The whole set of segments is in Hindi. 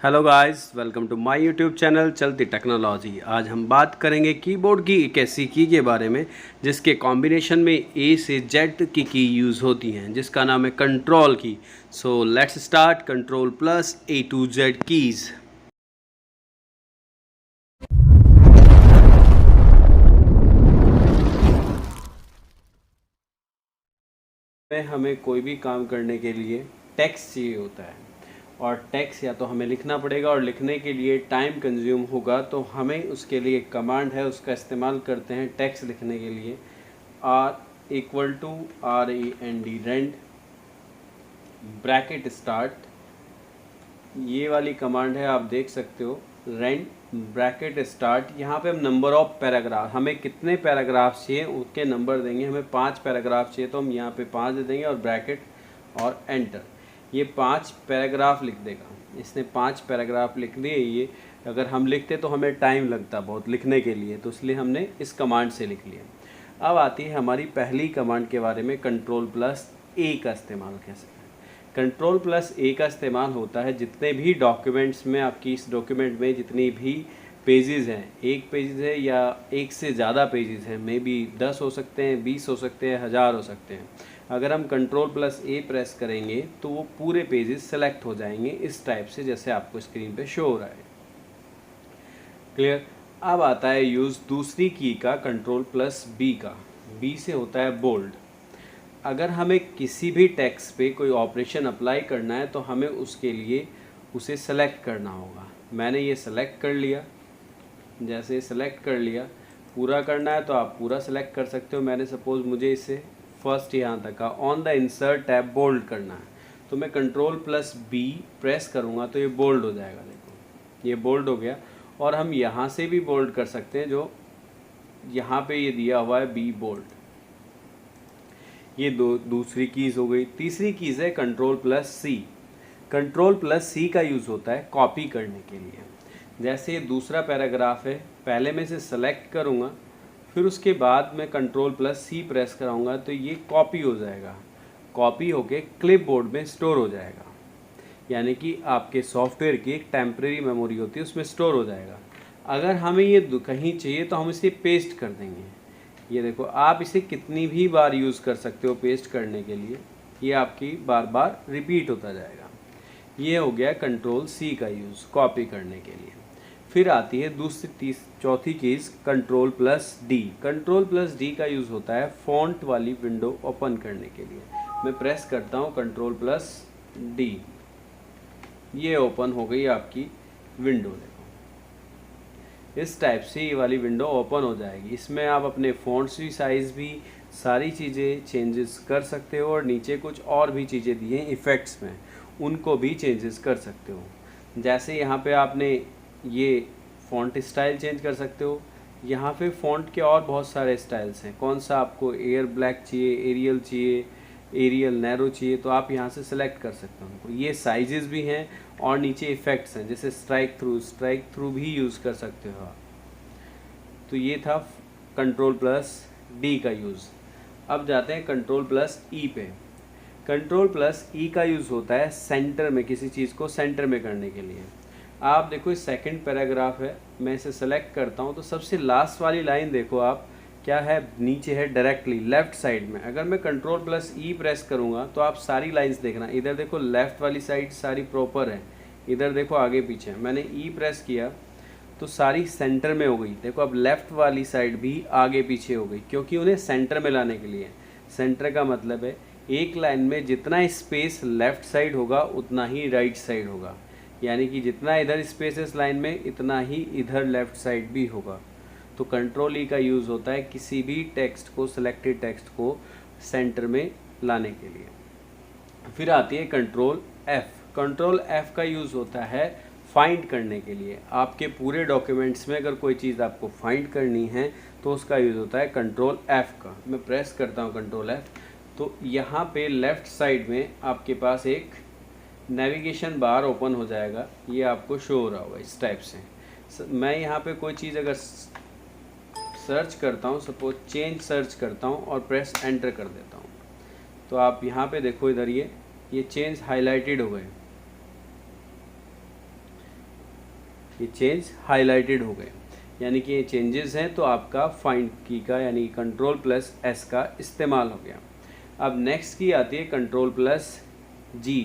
Hello guys, welcome to my YouTube channel Chalti technology. आज हम बात करेंगे कीबोर्ड की एक ऐसी की के बारे में जिसके कॉम्बिनेशन में ए से जेड की यूज़ होती हैं, जिसका नाम है कंट्रोल की। So let's start. Control plus A to Z keys. में हमें कोई भी काम करने के लिए टेक्स्ट चाहिए होता है, और टेक्स्ट या तो हमें लिखना पड़ेगा और लिखने के लिए टाइम कंज्यूम होगा, तो हमें उसके लिए एक कमांड है, उसका इस्तेमाल करते हैं टेक्स्ट लिखने के लिए। REND रेंड ब्रैकेट स्टार्ट, ये वाली कमांड है, आप देख सकते हो। रेंड ब्रैकेट स्टार्ट, यहाँ पे हम नंबर ऑफ पैराग्राफ, हमें कितने पैराग्राफ चाहिए उसके नंबर देंगे। हमें 5 पैराग्राफ चाहिए तो हम यहाँ पे 5 दे देंगे और ब्रैकेट और एंटर। ये 5 पैराग्राफ लिख देगा। इसने 5 पैराग्राफ लिख दिए। ये अगर हम लिखते तो हमें टाइम लगता बहुत लिखने के लिए, तो इसलिए हमने इस कमांड से लिख लिया। अब आती है हमारी पहली कमांड के बारे में, कंट्रोल प्लस ए का इस्तेमाल कैसे करें। कंट्रोल प्लस ए का इस्तेमाल होता है जितने भी डॉक्यूमेंट्स में, आपकी इस डॉक्यूमेंट में जितनी भी पेजेस हैं, एक पेजेस है या एक से ज़्यादा पेजेस हैं, मे बी 10 हो सकते हैं, 20 हो सकते हैं, 1000 हो सकते हैं। अगर हम कंट्रोल प्लस ए प्रेस करेंगे तो वो पूरे पेजेस सेलेक्ट हो जाएंगे इस टाइप से, जैसे आपको स्क्रीन पे शो हो रहा है। क्लियर। अब आता है यूज़ दूसरी की का, कंट्रोल प्लस बी का। बी से होता है बोल्ड। अगर हमें किसी भी टेक्स्ट पे कोई ऑपरेशन अप्लाई करना है तो हमें उसके लिए उसे सेलेक्ट करना होगा। मैंने ये सेलेक्ट कर लिया। जैसे सेलेक्ट कर लिया, पूरा करना है तो आप पूरा सेलेक्ट कर सकते हो। मैंने सपोज़ मुझे इसे फर्स्ट यहाँ तक का on the insert tab bold करना है, तो मैं कंट्रोल प्लस बी प्रेस करूँगा तो ये बोल्ड हो जाएगा। देखो ये बोल्ड हो गया। और हम यहाँ से भी बोल्ड कर सकते हैं, जो यहाँ पे ये दिया हुआ है बी बोल्ड। ये दूसरी कीज़ हो गई। तीसरी कीज़ है कंट्रोल प्लस सी। कंट्रोल प्लस सी का यूज़ होता है कॉपी करने के लिए। जैसे ये दूसरा पैराग्राफ है, पहले मैं इसे सेलेक्ट करूँगा, फिर उसके बाद मैं कंट्रोल प्लस सी प्रेस कराऊँगा तो ये कॉपी हो जाएगा। कॉपी होके क्लिपबोर्ड में स्टोर हो जाएगा, यानी कि आपके सॉफ्टवेयर की एक टेम्परेरी मेमोरी होती है, उसमें स्टोर हो जाएगा। अगर हमें ये कहीं चाहिए तो हम इसे पेस्ट कर देंगे। ये देखो, आप इसे कितनी भी बार यूज़ कर सकते हो पेस्ट करने के लिए, ये आपकी बार बार रिपीट होता जाएगा। ये हो गया कंट्रोल सी का यूज़ कॉपी करने के लिए। फिर आती है चौथी keys control plus D. Control plus D का यूज़ होता है फ़ॉन्ट वाली विंडो ओपन करने के लिए। मैं प्रेस करता हूँ कंट्रोल प्लस डी, ये ओपन हो गई आपकी विंडो। देखो इस टाइप से ये वाली विंडो ओपन हो जाएगी। इसमें आप अपने फ़ॉन्ट्स की साइज़ भी, सारी चीज़ें चेंजेस कर सकते हो, और नीचे कुछ और भी चीज़ें दी हैं इफ़ेक्ट्स में, उनको भी चेंजेस कर सकते हो। जैसे यहाँ पे आपने ये फ़ॉन्ट स्टाइल चेंज कर सकते हो। यहाँ पे फ़ॉन्ट के और बहुत सारे स्टाइल्स हैं, कौन सा आपको एयर ब्लैक चाहिए, एरियल चाहिए, एरियल नैरो चाहिए, तो आप यहाँ से सिलेक्ट कर सकते हो उनको। ये साइजेस भी हैं और नीचे इफ़ेक्ट्स हैं, जैसे स्ट्राइक थ्रू भी यूज़ कर सकते हो आप। तो ये था कंट्रोल प्लस डी का यूज़। अब जाते हैं कंट्रोल प्लस ई पे। कंट्रोल प्लस ई का यूज़ होता है सेंटर में, किसी चीज़ को सेंटर में करने के लिए। आप देखो इस सेकंड पैराग्राफ है, मैं इसे सेलेक्ट करता हूँ तो सबसे लास्ट वाली लाइन देखो आप, क्या है, नीचे है डायरेक्टली लेफ़्ट साइड में। अगर मैं कंट्रोल प्लस ई प्रेस करूँगा तो आप सारी लाइंस देखना, इधर देखो लेफ़्ट वाली साइड सारी प्रॉपर है, इधर देखो आगे पीछे। मैंने ई प्रेस किया तो सारी सेंटर में हो गई। देखो अब लेफ़्ट वाली साइड भी आगे पीछे हो गई, क्योंकि उन्हें सेंटर में लाने के लिए। सेंटर का मतलब है एक लाइन में जितना स्पेस लेफ़्ट साइड होगा उतना ही राइट साइड होगा, यानी कि जितना इधर स्पेस इस लाइन में इतना ही इधर लेफ़्ट साइड भी होगा। तो कंट्रोल ई का यूज़ होता है किसी भी टेक्स्ट को, सिलेक्टेड टेक्स्ट को सेंटर में लाने के लिए। फिर आती है कंट्रोल एफ़। कंट्रोल एफ़ का यूज़ होता है फाइंड करने के लिए। आपके पूरे डॉक्यूमेंट्स में अगर कोई चीज़ आपको फाइंड करनी है तो उसका यूज़ होता है कंट्रोल एफ़ का। मैं प्रेस करता हूँ कंट्रोल एफ़, तो यहाँ पे लेफ़्ट साइड में आपके पास एक नेविगेशन बार ओपन हो जाएगा, ये आपको शो हो रहा होगा इस टाइप से। मैं यहाँ पे कोई चीज़ अगर सर्च करता हूँ, सपोज चेंज सर्च करता हूँ और प्रेस एंटर कर देता हूँ, तो आप यहाँ पे देखो इधर ये चेंज हाईलाइटेड हो गए। ये चेंज हाईलाइटेड हो गए, यानी कि ये चेंजेस हैं, तो आपका फाइंड की का यानी कंट्रोल प्लस एस का इस्तेमाल हो गया। अब नेक्स्ट की आती है कंट्रोल प्लस जी।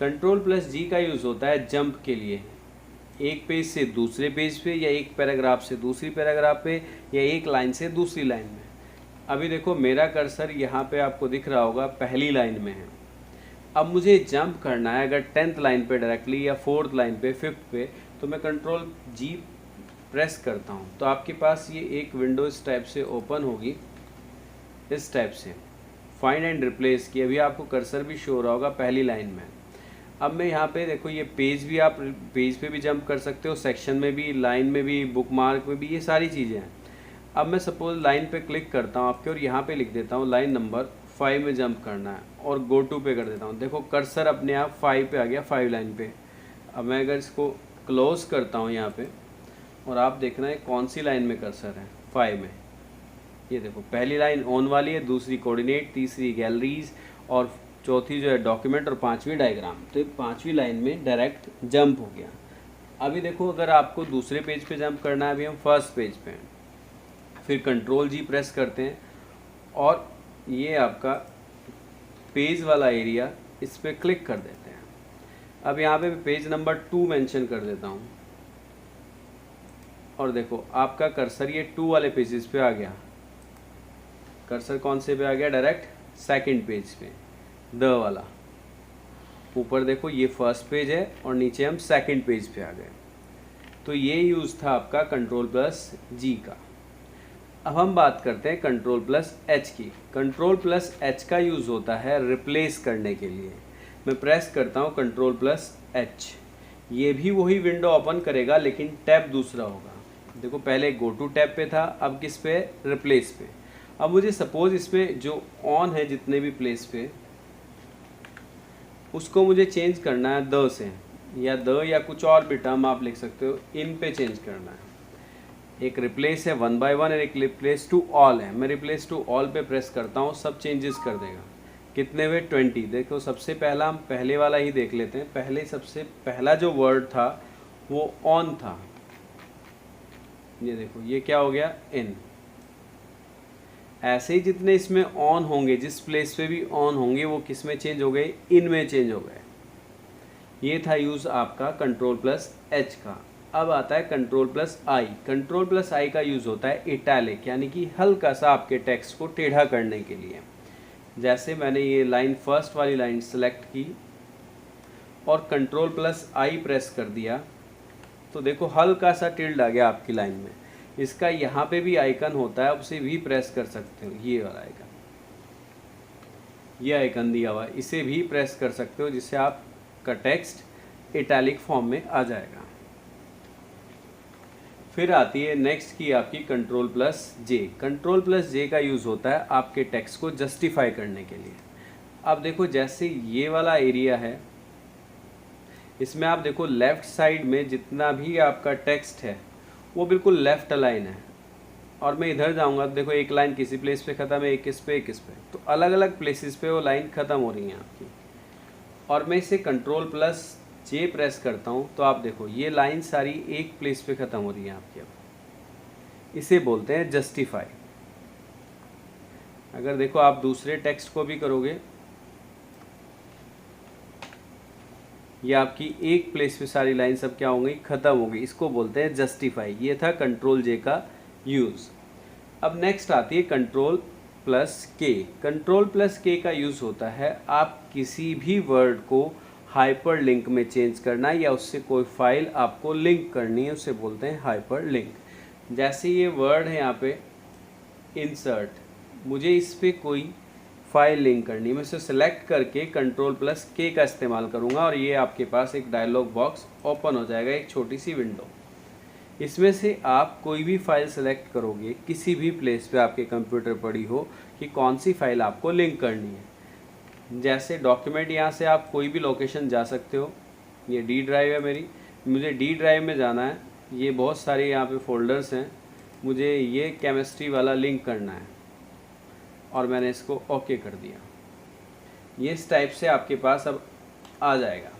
कंट्रोल प्लस जी का यूज़ होता है जंप के लिए, एक पेज से दूसरे पेज पे या एक पैराग्राफ से दूसरी पैराग्राफ पे या एक लाइन से दूसरी लाइन में। अभी देखो मेरा कर्सर यहाँ पे आपको दिख रहा होगा पहली लाइन में है। अब मुझे जंप करना है अगर 10th लाइन पे डायरेक्टली या 4th लाइन पे 5th पे, तो मैं कंट्रोल जी प्रेस करता हूँ तो आपके पास ये एक विंडो इस टाइप से ओपन होगी, इस टाइप से फाइंड एंड रिप्लेस की। अभी आपको कर्सर भी शो हो रहा होगा पहली लाइन में। अब मैं यहाँ पे देखो ये पेज भी, आप पेज पे भी जंप कर सकते हो, सेक्शन में भी, लाइन में भी, बुकमार्क में भी, ये सारी चीज़ें हैं। अब मैं सपोज लाइन पे क्लिक करता हूँ आपके और यहाँ पे लिख देता हूँ लाइन नंबर 5 में जंप करना है और गो टू पे कर देता हूँ। देखो कर्सर अपने आप 5 पे आ गया, 5 लाइन पे। अब मैं अगर इसको क्लोज करता हूँ यहाँ पे और आप देखना है कौन सी लाइन में कर्सर है, 5 में। ये देखो पहली लाइन ऑन वाली है, दूसरी कोऑर्डिनेट, तीसरी गैलरीज और चौथी जो है डॉक्यूमेंट और पांचवी डायग्राम। तो पांचवी लाइन में डायरेक्ट जंप हो गया। अभी देखो अगर आपको दूसरे पेज पे जंप करना है, अभी हम फर्स्ट पेज पे हैं, फिर कंट्रोल जी प्रेस करते हैं और ये आपका पेज वाला एरिया, इस पर क्लिक कर देते हैं। अब यहाँ पे पेज नंबर 2 मेंशन कर देता हूँ और देखो आपका कर्सर ये 2 वाले पेजेस पे आ गया। कर्सर कौन से पे आ गया, डायरेक्ट सेकंड पेज पे, द वाला। ऊपर देखो ये फर्स्ट पेज है और नीचे हम सेकंड पेज पे आ गए। तो ये यूज़ था आपका कंट्रोल प्लस जी का। अब हम बात करते हैं कंट्रोल प्लस एच की। कंट्रोल प्लस एच का यूज़ होता है रिप्लेस करने के लिए। मैं प्रेस करता हूँ कंट्रोल प्लस एच, ये भी वही विंडो ओपन करेगा लेकिन टैब दूसरा होगा। देखो पहले गो टू टैब पे था, अब किस पे, रिप्लेस पे। अब मुझे सपोज इसमें जो ऑन है जितने भी प्लेस पे, उसको मुझे चेंज करना है द से, या द या कुछ और भी टर्म आप लिख सकते हो, इन पे चेंज करना है। एक रिप्लेस है 1 by 1 और एक रिप्लेस टू ऑल है। मैं रिप्लेस टू ऑल पे प्रेस करता हूँ, सब चेंजेस कर देगा। कितने हुए, 20। देखो सबसे पहला हम पहले वाला ही देख लेते हैं। पहले सबसे पहला जो वर्ड था वो ऑन था, ये देखो ये क्या हो गया, इन। ऐसे ही जितने इसमें ऑन होंगे, जिस प्लेस पे भी ऑन होंगे, वो किस में चेंज हो गए, इन में चेंज हो गए। ये था यूज़ आपका कंट्रोल प्लस एच का। अब आता है कंट्रोल प्लस आई। कंट्रोल प्लस आई का यूज़ होता है इटैलिक, यानी कि हल्का सा आपके टेक्स्ट को टेढ़ा करने के लिए। जैसे मैंने ये लाइन, फर्स्ट वाली लाइन सेलेक्ट की और कंट्रोल प्लस आई प्रेस कर दिया, तो देखो हल्का सा टिल्ड आ गया आपकी लाइन में। इसका यहाँ पे भी आइकन होता है, उसे भी प्रेस कर सकते हो, ये वाला आइकन, ये आइकन दिया हुआ है, इसे भी प्रेस कर सकते हो, जिससे आपका टेक्स्ट इटैलिक फॉर्म में आ जाएगा। फिर आती है नेक्स्ट की आपकी कंट्रोल प्लस जे। कंट्रोल प्लस जे का यूज़ होता है आपके टेक्स्ट को जस्टिफाई करने के लिए। अब देखो जैसे ये वाला एरिया है, इसमें आप देखो लेफ़्ट साइड में जितना भी आपका टेक्स्ट है वो बिल्कुल लेफ़्ट अलाइन है, और मैं इधर जाऊंगा तो देखो एक लाइन किसी प्लेस पे ख़त्म है, एक इस पे, एक इस पे, तो अलग अलग प्लेसेस पे वो लाइन ख़त्म हो रही हैं आपकी। और मैं इसे कंट्रोल प्लस जे प्रेस करता हूँ तो आप देखो ये लाइन सारी एक प्लेस पे ख़त्म हो रही है आपकी। अब इसे बोलते हैं जस्टिफाई। अगर देखो आप दूसरे टेक्स्ट को भी करोगे, ये आपकी एक प्लेस पे सारी लाइन सब क्या हो गई, ख़त्म हो गई, इसको बोलते हैं जस्टिफाई। ये था कंट्रोल जे का यूज़। अब नेक्स्ट आती है कंट्रोल प्लस के। कंट्रोल प्लस के का यूज़ होता है आप किसी भी वर्ड को हाइपर लिंक में चेंज करना है या उससे कोई फाइल आपको लिंक करनी है, उसे बोलते हैं हाइपर लिंक। जैसे ये वर्ड है यहाँ पे इंसर्ट, मुझे इस पर कोई फाइल लिंक करनी है, मैं इसे सेलेक्ट करके कंट्रोल प्लस के का इस्तेमाल करूँगा और ये आपके पास एक डायलॉग बॉक्स ओपन हो जाएगा, एक छोटी सी विंडो। इसमें से आप कोई भी फाइल सेलेक्ट करोगे, किसी भी प्लेस पे आपके कंप्यूटर पड़ी हो, कि कौन सी फाइल आपको लिंक करनी है। जैसे डॉक्यूमेंट, यहाँ से आप कोई भी लोकेशन जा सकते हो। ये डी ड्राइव है मेरी, मुझे डी ड्राइव में जाना है। ये बहुत सारे यहाँ पे फोल्डर्स हैं, मुझे ये केमिस्ट्री वाला लिंक करना है और मैंने इसको ओके कर दिया। ये इस टाइप से आपके पास अब आ जाएगा,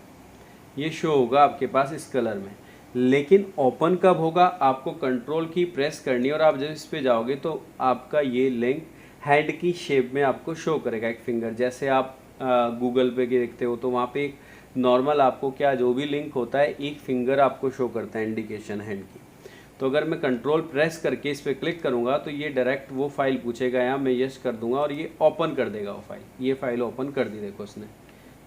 ये शो होगा आपके पास इस कलर में। लेकिन ओपन कब होगा, आपको कंट्रोल की प्रेस करनी है और आप जब इस पे जाओगे तो आपका ये लिंक हैंड की शेप में आपको शो करेगा, एक फिंगर। जैसे आप गूगल पे के देखते हो तो वहाँ पे एक नॉर्मल आपको क्या जो भी लिंक होता है एक फिंगर आपको शो करता है, इंडिकेशन हैंड की। तो अगर मैं कंट्रोल प्रेस करके इस पर क्लिक करूँगा तो ये डायरेक्ट वो फाइल पूछेगा, यहाँ मैं यस कर दूंगा और ये ओपन कर देगा वो फाइल। ये फाइल ओपन कर दी, देखो उसने।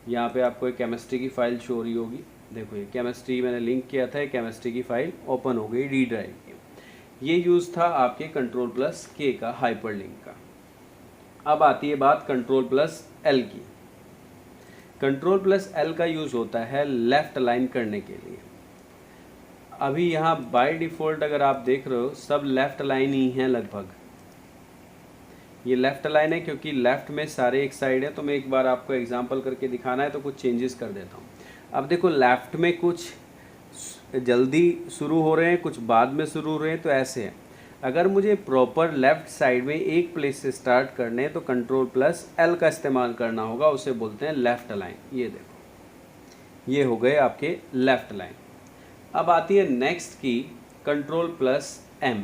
यहाँ पे आपको एक केमिस्ट्री की फाइल शो हो रही होगी, देखो ये केमिस्ट्री मैंने लिंक किया था, केमिस्ट्री की फाइल ओपन हो गई डी ड्राइव की। ये यूज़ था आपके कंट्रोल प्लस के का, हाइपर लिंक का। अब आती है बात कंट्रोल प्लस एल की। कंट्रोल प्लस एल का यूज़ होता है लेफ़्ट अलाइन करने के लिए। अभी यहाँ बाय डिफ़ॉल्ट अगर आप देख रहे हो सब लेफ़्ट अलाइन ही हैं लगभग। ये लेफ़्ट अलाइन है क्योंकि लेफ़्ट में सारे एक साइड है। तो मैं एक बार आपको एग्जांपल करके दिखाना है तो कुछ चेंजेस कर देता हूँ। अब देखो लेफ़्ट में कुछ जल्दी शुरू हो रहे हैं, कुछ बाद में शुरू हो रहे हैं, तो ऐसे है। अगर मुझे प्रॉपर लेफ़्ट साइड में एक प्लेस से स्टार्ट करने हैं तो कंट्रोल प्लस एल का इस्तेमाल करना होगा, उसे बोलते हैं लेफ़्ट अलाइन। ये देखो ये हो गए आपके लेफ़्ट अलाइन। अब आती है नेक्स्ट की कंट्रोल प्लस एम।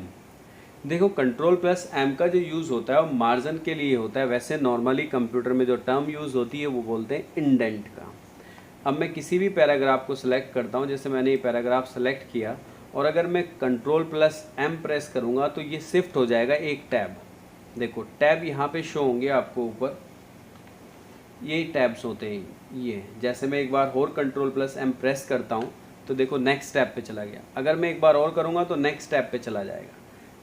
देखो कंट्रोल प्लस एम का जो यूज़ होता है वो मार्जिन के लिए होता है। वैसे नॉर्मली कंप्यूटर में जो टर्म यूज़ होती है वो बोलते हैं इंडेंट का। अब मैं किसी भी पैराग्राफ को सिलेक्ट करता हूँ, जैसे मैंने ये पैराग्राफ सेलेक्ट किया और अगर मैं कंट्रोल प्लस एम प्रेस करूँगा तो ये शिफ्ट हो जाएगा एक टैब। देखो टैब यहाँ पे शो होंगे आपको ऊपर, ये टैब्स होते हैं ये। जैसे मैं एक बार और कंट्रोल प्लस एम प्रेस करता हूँ तो देखो नेक्स्ट टैब पे चला गया। अगर मैं एक बार और करूँगा तो नेक्स्ट टैब पे चला जाएगा।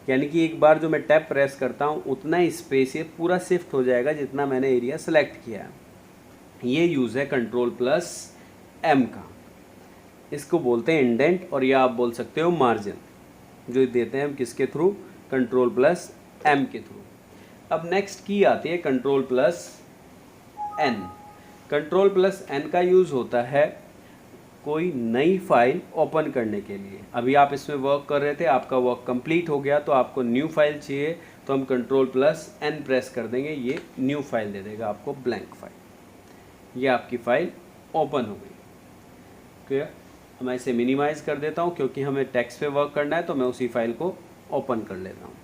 यानी कि एक बार जो मैं टैब प्रेस करता हूँ उतना ही स्पेस ये पूरा शिफ्ट हो जाएगा जितना मैंने एरिया सेलेक्ट किया है। ये यूज़ है कंट्रोल प्लस एम का। इसको बोलते हैं इंडेंट और या आप बोल सकते हो मार्जिन, जो देते हैं हम किसके थ्रू, कंट्रोल प्लस एम के थ्रू। अब नेक्स्ट की आती है control plus N. Control plus N का यूज़ होता है कोई नई फाइल ओपन करने के लिए। अभी आप इसमें वर्क कर रहे थे, आपका वर्क कंप्लीट हो गया तो आपको न्यू फाइल चाहिए तो हम कंट्रोल प्लस एन प्रेस कर देंगे, ये न्यू फाइल दे देगा आपको, ब्लैंक फाइल। ये आपकी फाइल ओपन हो गई। क्लियर? मैं इसे मिनिमाइज़ कर देता हूँ क्योंकि हमें टेक्स्ट पे वर्क करना है तो मैं उसी फाइल को ओपन कर लेता हूँ।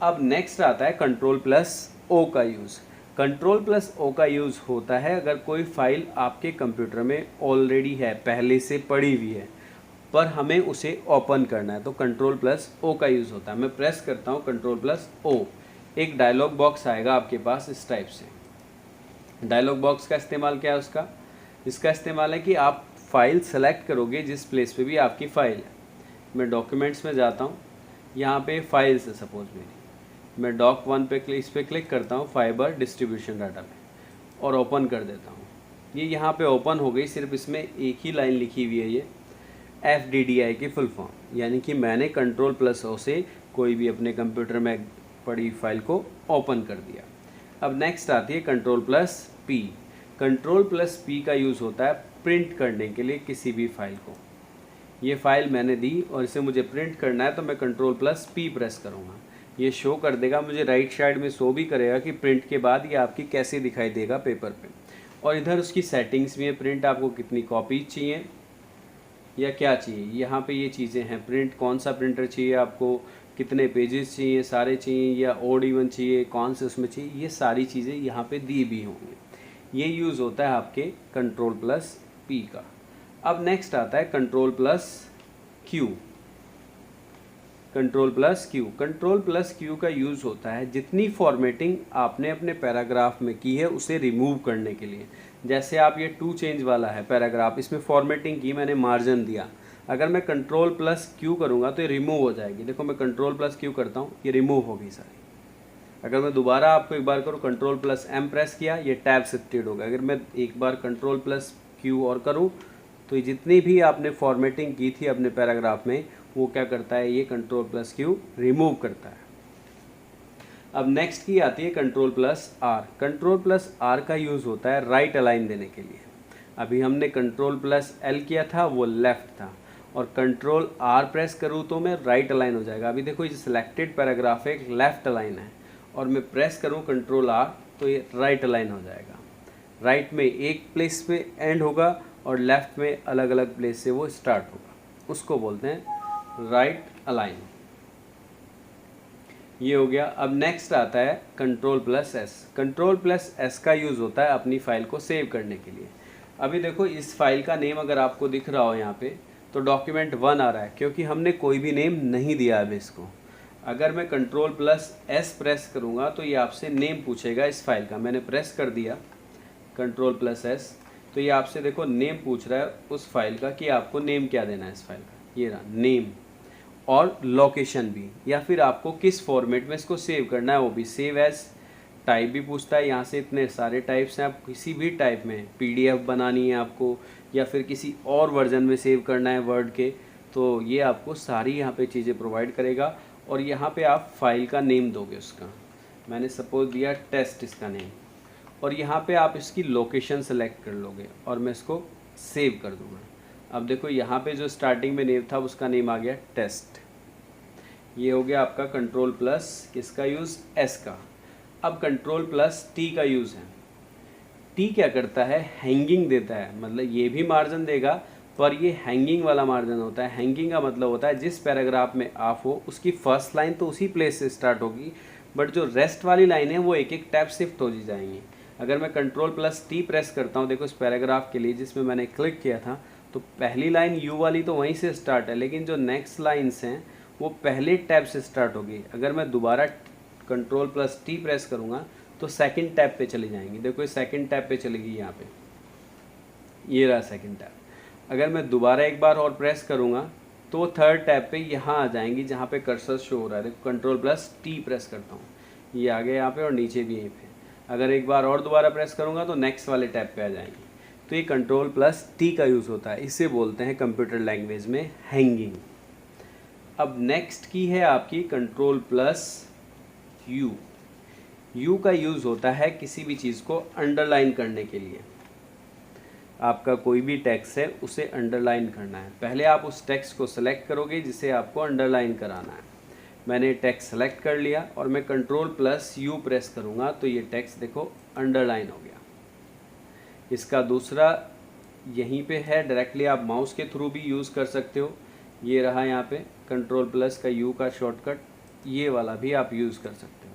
अब नेक्स्ट आता है कंट्रोल प्लस ओ का यूज़। कंट्रोल प्लस ओ का यूज़ होता है अगर कोई फाइल आपके कंप्यूटर में ऑलरेडी है, पहले से पड़ी हुई है, पर हमें उसे ओपन करना है तो कंट्रोल प्लस ओ का यूज़ होता है। मैं प्रेस करता हूँ कंट्रोल प्लस ओ, एक डायलॉग बॉक्स आएगा आपके पास इस टाइप से। डायलॉग बॉक्स का इस्तेमाल क्या है उसका? इसका इस्तेमाल है कि आप फाइल सेलेक्ट करोगे जिस प्लेस पे भी आपकी फ़ाइल है। मैं डॉक्यूमेंट्स में जाता हूँ, यहाँ पे फाइल्स है सपोज मेरी, मैं डॉक 1 पे इस पर क्लिक करता हूँ फाइबर डिस्ट्रीब्यूशन डाटा में और ओपन कर देता हूँ। ये यहाँ पे ओपन हो गई, सिर्फ इसमें एक ही लाइन लिखी हुई है, ये FDDI की फुल फॉर्म, यानी कि मैंने कंट्रोल प्लस ओ से कोई भी अपने कंप्यूटर में पड़ी फाइल को ओपन कर दिया। अब नेक्स्ट आती है control plus P. Control plus P का यूज़ होता है प्रिंट करने के लिए किसी भी फाइल को। ये फाइल मैंने दी और इसे मुझे प्रिंट करना है तो मैं कंट्रोल प्लस पी प्रेस करूँगा, ये शो कर देगा मुझे, राइट साइड में शो भी करेगा कि प्रिंट के बाद ये आपकी कैसे दिखाई देगा पेपर पे। और इधर उसकी सेटिंग्स भी है, प्रिंट आपको कितनी कॉपीज चाहिए या क्या चाहिए, यहाँ पे ये चीज़ें हैं। प्रिंट कौन सा प्रिंटर चाहिए आपको, कितने पेजेस चाहिए, सारे चाहिए या ऑड इवन चाहिए, कौन से उसमें चाहिए, ये सारी चीज़ें यहाँ पे दी भी होंगी। ये यूज़ होता है आपके कंट्रोल प्लस पी का। अब नेक्स्ट आता है control plus Q. Control plus Q, control plus Q का यूज़ होता है जितनी फॉर्मेटिंग आपने अपने पैराग्राफ में की है उसे रिमूव करने के लिए। जैसे आप ये टू चेंज वाला है पैराग्राफ, इसमें फॉर्मेटिंग की, मैंने मार्जिन दिया, अगर मैं कंट्रोल प्लस क्यू करूँगा तो ये रिमूव हो जाएगी। देखो मैं कंट्रोल प्लस क्यू करता हूँ, ये रिमूव होगी सारी। अगर मैं दोबारा आपको एक बार करूँ कंट्रोल प्लस एम प्रेस किया, ये टैब शिफ्टेड होगा। अगर मैं एक बार कंट्रोल प्लस क्यू और करूँ तो ये जितनी भी आपने फॉर्मेटिंग की थी अपने पैराग्राफ में वो क्या करता है, ये कंट्रोल प्लस क्यू रिमूव करता है। अब नेक्स्ट की आती है control plus R. Control plus R का यूज़ होता है राइट अलाइन देने के लिए। अभी हमने कंट्रोल प्लस एल किया था वो लेफ़्ट था, और कंट्रोल आर प्रेस करूँ तो मैं राइट अलाइन हो जाएगा। अभी देखो ये सिलेक्टेड पैराग्राफ है, एक लेफ़्ट अलाइन है, और मैं प्रेस करूँ कंट्रोल आर तो ये राइट अलाइन हो जाएगा। राइट में एक प्लेस पे एंड होगा और लेफ़्ट में अलग अलग प्लेस से वो स्टार्ट होगा। उसको बोलते हैं राइट अलाइन। ये हो गया। अब नेक्स्ट आता है control plus S. Control plus S का यूज़ होता है अपनी फ़ाइल को सेव करने के लिए। अभी देखो इस फाइल का नेम अगर आपको दिख रहा हो यहाँ पे, तो डॉक्यूमेंट 1 आ रहा है क्योंकि हमने कोई भी नेम नहीं दिया अभी इसको। अगर मैं कंट्रोल प्लस एस प्रेस करूँगा तो ये आपसे नेम पूछेगा इस फाइल का। मैंने प्रेस कर दिया कंट्रोल प्लस एस, तो ये आपसे देखो नेम पूछ रहा है उस फाइल का कि आपको नेम क्या देना है इस फाइल का। ये रहा नेम और लोकेशन भी, या फिर आपको किस फॉर्मेट में इसको सेव करना है वो भी। सेव एज टाइप भी पूछता है, यहाँ से इतने सारे टाइप्स हैं, आप किसी भी टाइप में पीडीएफ बनानी है आपको या फिर किसी और वर्जन में सेव करना है वर्ड के, तो ये आपको सारी यहाँ पे चीज़ें प्रोवाइड करेगा। और यहाँ पे आप फाइल का नेम दोगे उसका। मैंने सपोज दिया टेस्ट इसका नेम, और यहाँ पे आप इसकी लोकेशन सेलेक्ट कर लोगे और मैं इसको सेव कर दूँगा। अब देखो यहाँ पे जो स्टार्टिंग में नेम था उसका नेम आ गया टेस्ट। ये हो गया आपका कंट्रोल प्लस किसका यूज़, एस का। अब कंट्रोल प्लस टी का यूज़ है। टी क्या करता है, हैंगिंग देता है, मतलब ये भी मार्जिन देगा पर ये हैंगिंग वाला मार्जिन होता है। हैंगिंग का मतलब होता है जिस पैराग्राफ में आप हो उसकी फर्स्ट लाइन तो उसी प्लेस से स्टार्ट होगी, बट जो रेस्ट वाली लाइन है वो एक एक टैब शिफ्ट हो जाएंगी। अगर मैं कंट्रोल प्लस टी प्रेस करता हूँ देखो इस पैराग्राफ के लिए जिसमें मैंने क्लिक किया था, तो पहली लाइन यू वाली तो वहीं से स्टार्ट है, लेकिन जो नेक्स्ट लाइन्स हैं वो पहले टैब से स्टार्ट होगी। अगर मैं दोबारा कंट्रोल प्लस टी प्रेस करूँगा तो सेकंड टैब पे चली जाएंगी। देखो ये सेकंड टैब पे चलेगी यहाँ पे, ये रहा सेकंड टैब। अगर मैं दोबारा एक बार और प्रेस करूँगा तो थर्ड टैब पे यहाँ आ जाएंगी जहाँ पे कर्सर शो हो रहा है। देखो कंट्रोल प्लस टी प्रेस करता हूँ, ये आ गया यहाँ पे और नीचे भी यहीं पे। अगर एक बार और दोबारा प्रेस करूँगा तो नेक्स्ट वाले टैब पे आ जाएंगी। तो ये कंट्रोल प्लस टी का यूज़ होता है, इसे बोलते हैं कंप्यूटर लैंग्वेज में हैंगिंग। अब नेक्स्ट की है आपकी कंट्रोल प्लस यू। यू का यूज़ होता है किसी भी चीज़ को अंडरलाइन करने के लिए। आपका कोई भी टेक्स्ट है उसे अंडरलाइन करना है, पहले आप उस टेक्स्ट को सेलेक्ट करोगे जिसे आपको अंडरलाइन कराना है। मैंने टेक्स्ट सेलेक्ट कर लिया और मैं कंट्रोल प्लस यू प्रेस करूँगा तो ये टेक्स्ट देखो अंडरलाइन हो गया। इसका दूसरा यहीं पे है, डायरेक्टली आप माउस के थ्रू भी यूज़ कर सकते हो। ये रहा यहाँ पे कंट्रोल प्लस का यू का शॉर्टकट, ये वाला भी आप यूज़ कर सकते हो।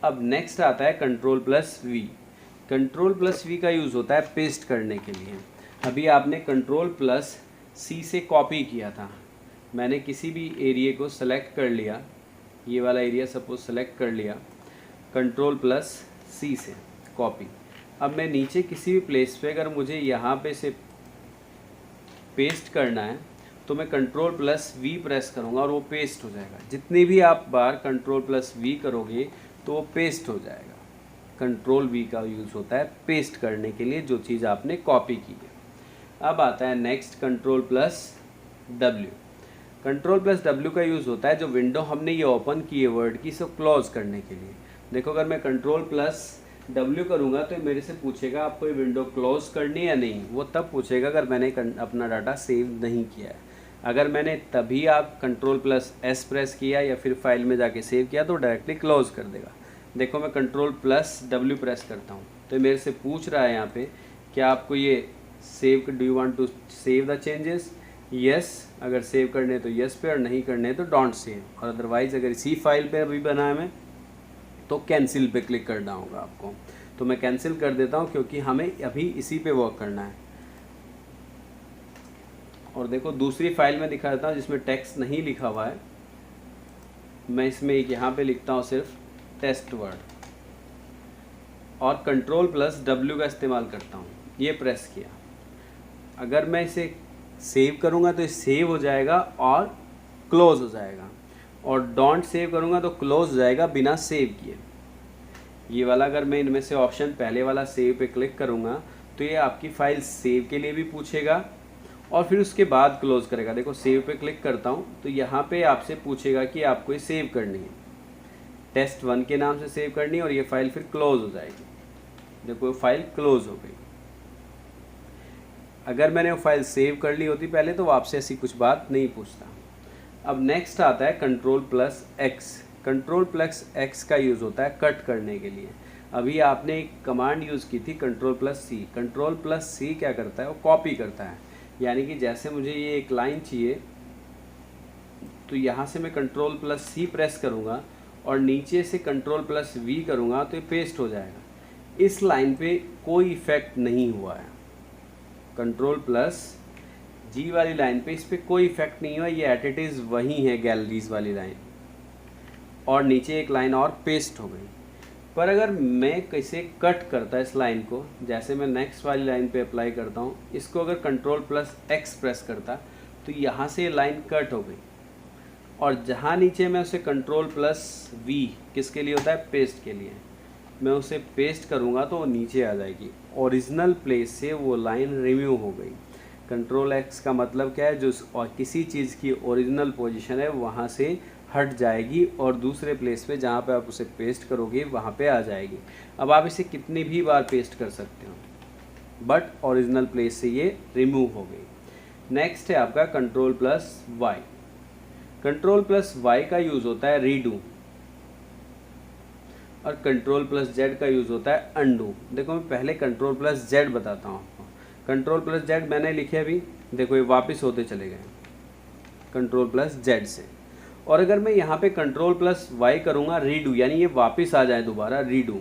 अब नेक्स्ट आता है control plus V. Control plus V का यूज़ होता है पेस्ट करने के लिए। अभी आपने कंट्रोल प्लस सी से कॉपी किया था, मैंने किसी भी एरिया को सेलेक्ट कर लिया, ये वाला एरिया सपोज सेलेक्ट कर लिया कंट्रोल प्लस सी से कॉपी। अब मैं नीचे किसी भी प्लेस पे अगर मुझे यहाँ पे से पेस्ट करना है तो मैं कंट्रोल प्लस वी प्रेस करूँगा और वो पेस्ट हो जाएगा। जितनी भी आप बार कंट्रोल प्लस वी करोगे तो वो पेस्ट हो जाएगा। कंट्रोल वी का यूज़ होता है पेस्ट करने के लिए जो चीज़ आपने कॉपी की है। अब आता है next control plus W. Control plus W का यूज़ होता है जो विंडो हमने ये ओपन की है वर्ड की, इसको क्लोज करने के लिए। देखो अगर मैं कंट्रोल प्लस डब्ल्यू करूँगा तो मेरे से पूछेगा आपको ये विंडो क्लोज करनी है या नहीं। वो तब पूछेगा अगर मैंने अपना डाटा सेव नहीं किया है। अगर मैंने तभी आप कंट्रोल प्लस एस प्रेस किया या फिर फाइल में जाके सेव किया तो डायरेक्टली क्लोज कर देगा। देखो मैं कंट्रोल प्लस डब्ल्यू प्रेस करता हूँ तो मेरे से पूछ रहा है यहाँ पे क्या आपको ये save, do you want to save the changes, yes. अगर सेव करने तो यस पे और नहीं करने तो डोंट सेव, और अदरवाइज़ अगर इसी फाइल पे अभी बनाया मैं तो कैंसिल पे क्लिक करना होगा आपको। तो मैं कैंसिल कर देता हूँ क्योंकि हमें अभी इसी पे वर्क करना है। और देखो दूसरी फाइल में दिखा देता हूँ जिसमें टेक्स्ट नहीं लिखा हुआ है। मैं इसमें एक यहाँ पे लिखता हूँ सिर्फ टेस्ट वर्ड और कंट्रोल प्लस डब्ल्यू का इस्तेमाल करता हूँ, ये प्रेस किया। अगर मैं इसे सेव करूँगा तो ये सेव हो जाएगा और क्लोज हो जाएगा, और डोंट सेव करूँगा तो क्लोज हो जाएगा बिना सेव किए। ये वाला अगर मैं इनमें से ऑप्शन पहले वाला सेव पे क्लिक करूँगा तो ये आपकी फ़ाइल सेव के लिए भी पूछेगा और फिर उसके बाद क्लोज़ करेगा। देखो सेव पे क्लिक करता हूँ तो यहाँ पे आपसे पूछेगा कि आपको ये सेव करनी है, टेस्ट 1 के नाम से सेव करनी है, और ये फ़ाइल फिर क्लोज़ हो जाएगी। देखो ये फ़ाइल क्लोज़ हो गई। अगर मैंने वो फाइल सेव कर ली होती पहले तो वो आपसे ऐसी कुछ बात नहीं पूछता। अब नेक्स्ट आता है control plus x. Control plus x का यूज़ होता है कट करने के लिए। अभी आपने एक कमांड यूज़ की थी कंट्रोल प्लस सी। कंट्रोल प्लस सी क्या करता है, वो कॉपी करता है। यानी कि जैसे मुझे ये एक लाइन चाहिए तो यहाँ से मैं कंट्रोल प्लस सी प्रेस करूँगा और नीचे से कंट्रोल प्लस वी करूँगा तो ये पेस्ट हो जाएगा। इस लाइन पे कोई इफ़ेक्ट नहीं हुआ है, कंट्रोल प्लस जी वाली लाइन पे इस पर कोई इफेक्ट नहीं हुआ, ये एट इट इज़ वही है गैलरीज वाली लाइन, और नीचे एक लाइन और पेस्ट हो गई। पर अगर मैं कैसे कट करता इस लाइन को, जैसे मैं नेक्स्ट वाली लाइन पे अप्लाई करता हूँ, इसको अगर कंट्रोल प्लस एक्स प्रेस करता तो यहाँ से लाइन कट हो गई, और जहाँ नीचे मैं उसे कंट्रोल प्लस वी किसके लिए होता है, पेस्ट के लिए, मैं उसे पेस्ट करूँगा तो वो नीचे आ जाएगी, ओरिजिनल प्लेस से वो लाइन रिमूव हो गई। कंट्रोल एक्स का मतलब क्या है, जो और किसी चीज़ की ओरिजिनल पोजीशन है वहाँ से हट जाएगी और दूसरे प्लेस पे जहाँ पे आप उसे पेस्ट करोगे वहाँ पे आ जाएगी। अब आप इसे कितनी भी बार पेस्ट कर सकते हो, बट ओरिजिनल प्लेस से ये रिमूव हो गई। नेक्स्ट है आपका control plus Y. Control plus Y का यूज़ होता है रीडू, और कंट्रोल प्लस जेड का यूज़ होता है अंडू। देखो मैं पहले कंट्रोल प्लस जेड बताता हूँ आपको। कंट्रोल प्लस जेड मैंने लिखे अभी, देखो ये वापस होते चले गए कंट्रोल प्लस जेड से। और अगर मैं यहाँ पे कंट्रोल प्लस वाई करूँगा रीडू, यानी ये वापस आ जाए दोबारा रीडू,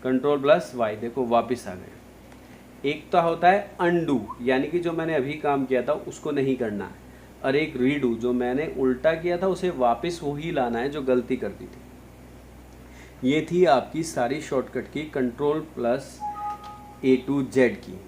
कंट्रोल प्लस वाई, देखो वापस आ गए। एक तो होता है अंडू, यानी कि जो मैंने अभी काम किया था उसको नहीं करना है, और एक रीडू, जो मैंने उल्टा किया था उसे वापस वही लाना है जो गलती कर दी थी। ये थी आपकी सारी shortcut key control plus A to Z की।